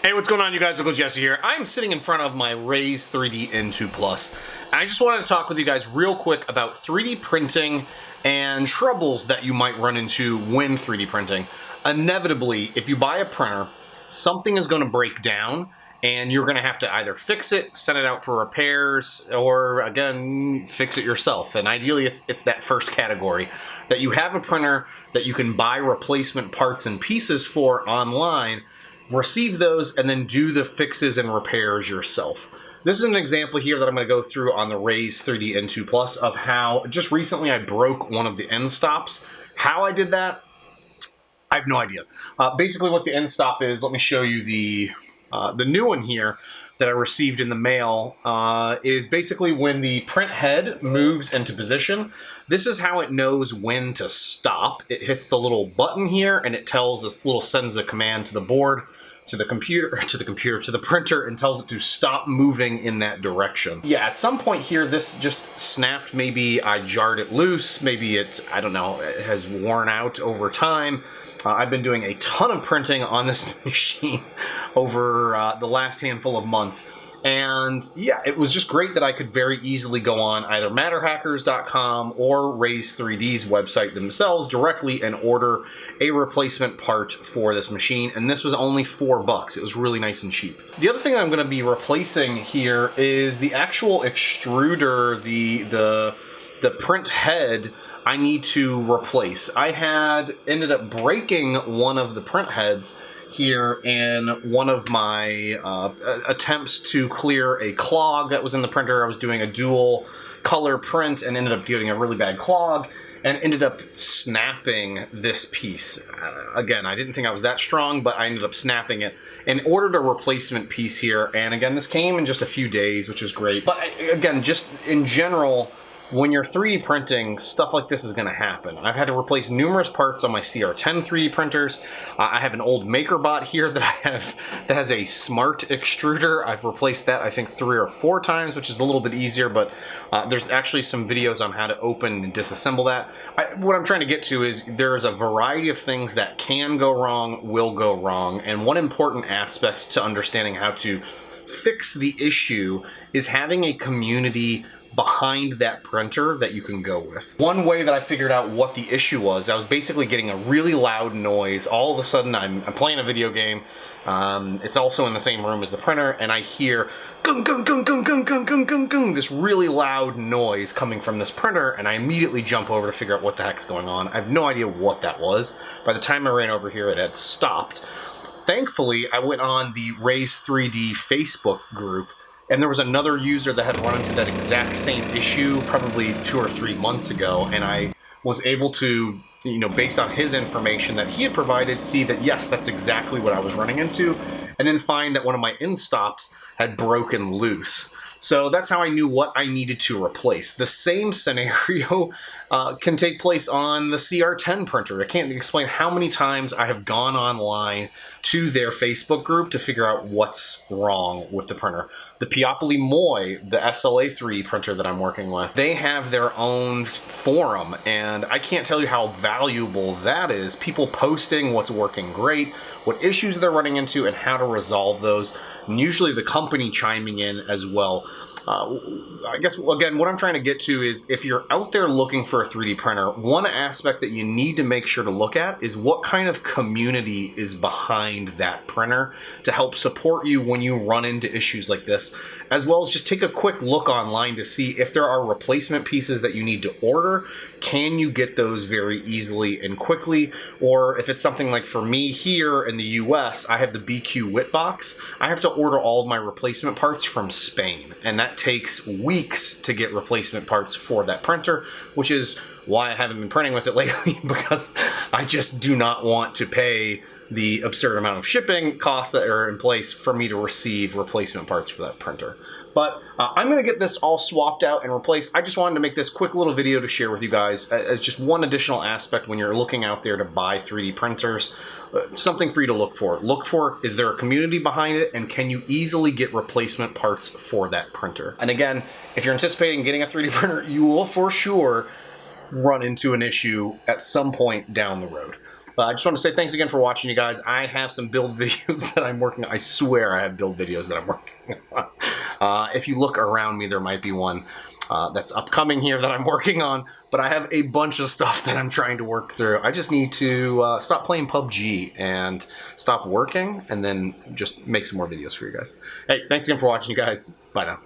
Hey, what's going on, you guys? UncleJessy here. I'm sitting in front of my Raise 3D N2 Plus, and I just wanted to talk with you guys real quick about 3D printing and troubles that you might run into when 3D printing. Inevitably, if you buy a printer, something is going to break down, and you're going to have to either fix it, send it out for repairs, or again, fix it yourself. And ideally, it's that first category, that you have a printer that you can buy replacement parts and pieces for online, receive those, and then do the fixes and repairs yourself. This is an example here that I'm going to go through on the Raise 3D N2 Plus of how just recently I broke one of the end stops. How I did that, I have no idea. Basically what the end stop is, let me show you the new one here that I received in the mail, is basically when the print head moves into position. This is how it knows when to stop. It hits the little button here and it tells this sends a command to the board, to the printer, and tells it to stop moving in that direction. Yeah, at some point here, this just snapped. Maybe I jarred it loose. Maybe it, I don't know, it has worn out over time. I've been doing a ton of printing on this machine over the last handful of months. And yeah, it was just great that I could very easily go on either matterhackers.com or Raise 3D's website themselves directly and order a replacement part for this machine. And this was only $4. It was really nice and cheap. The other thing I'm going to be replacing here is the actual extruder, the print head I need to replace. I had ended up breaking one of the print heads here in one of my attempts to clear a clog that was in the printer. I was doing a dual color print and ended up getting a really bad clog and ended up snapping this piece. Again, I didn't think I was that strong, but I ended up snapping it and ordered a replacement piece here. And again, this came in just a few days, which is great. But again, just in general, when you're 3D printing, stuff like this is going to happen. I've had to replace numerous parts on my CR10 3D printers. I have an old MakerBot here that I have that has a smart extruder. I've replaced that, I think, 3 or 4 times, which is a little bit easier, but there's actually some videos on how to open and disassemble that. What I'm trying to get to is there's a variety of things that can go wrong, will go wrong, and one important aspect to understanding how to fix the issue is having a community behind that printer that you can go with. One way that I figured out what the issue was, I was basically getting a really loud noise. All of a sudden, I'm playing a video game. It's also in the same room as the printer, and I hear gung, gung, gung, gung, gung, gung, gung, gung, gung, this really loud noise coming from this printer, and I immediately jump over to figure out what the heck's going on. I have no idea what that was. By the time I ran over here, it had stopped. Thankfully, I went on the Raise 3D Facebook group, and there was another user that had run into that exact same issue probably 2 or 3 months ago, and I was able to, based on his information that he had provided, see that yes, that's exactly what I was running into, and then find that one of my end stops had broken loose. So that's how I knew what I needed to replace. The same scenario can take place on the CR10 printer. I can't explain how many times I have gone online to their Facebook group to figure out what's wrong with the printer. The Piopoli Moy, the SLA3 printer that I'm working with, they have their own forum, and I can't tell you how valuable that is. People posting what's working great, what issues they're running into, and how to resolve those, and usually the company chiming in as well. I guess, again, what I'm trying to get to is if you're out there looking for a 3D printer, one aspect that you need to make sure to look at is what kind of community is behind that printer to help support you when you run into issues like this, as well as just take a quick look online to see if there are replacement pieces that you need to order. Can you get those very easily and quickly? Or if it's something like for me here in the US, I have the BQ Witbox. I have to order all of my replacement parts from Spain, and that takes weeks to get replacement parts for that printer, which is why I haven't been printing with it lately, because I just do not want to pay the absurd amount of shipping costs that are in place for me to receive replacement parts for that printer. But I'm going to get this all swapped out and replaced. I just wanted to make this quick little video to share with you guys as just one additional aspect when you're looking out there to buy 3D printers. Something for you to look for. Look for, is there a community behind it, and can you easily get replacement parts for that printer? And again, if you're anticipating getting a 3D printer, you will for sure run into an issue at some point down the road. But I just want to say thanks again for watching, you guys. I have some build videos that I'm working on. I swear I have build videos that I'm working on. If you look around me, there might be one that's upcoming here that I'm working on. But I have a bunch of stuff that I'm trying to work through. I just need to stop playing PUBG and stop working and then just make some more videos for you guys. Hey, thanks again for watching, you guys. Bye now.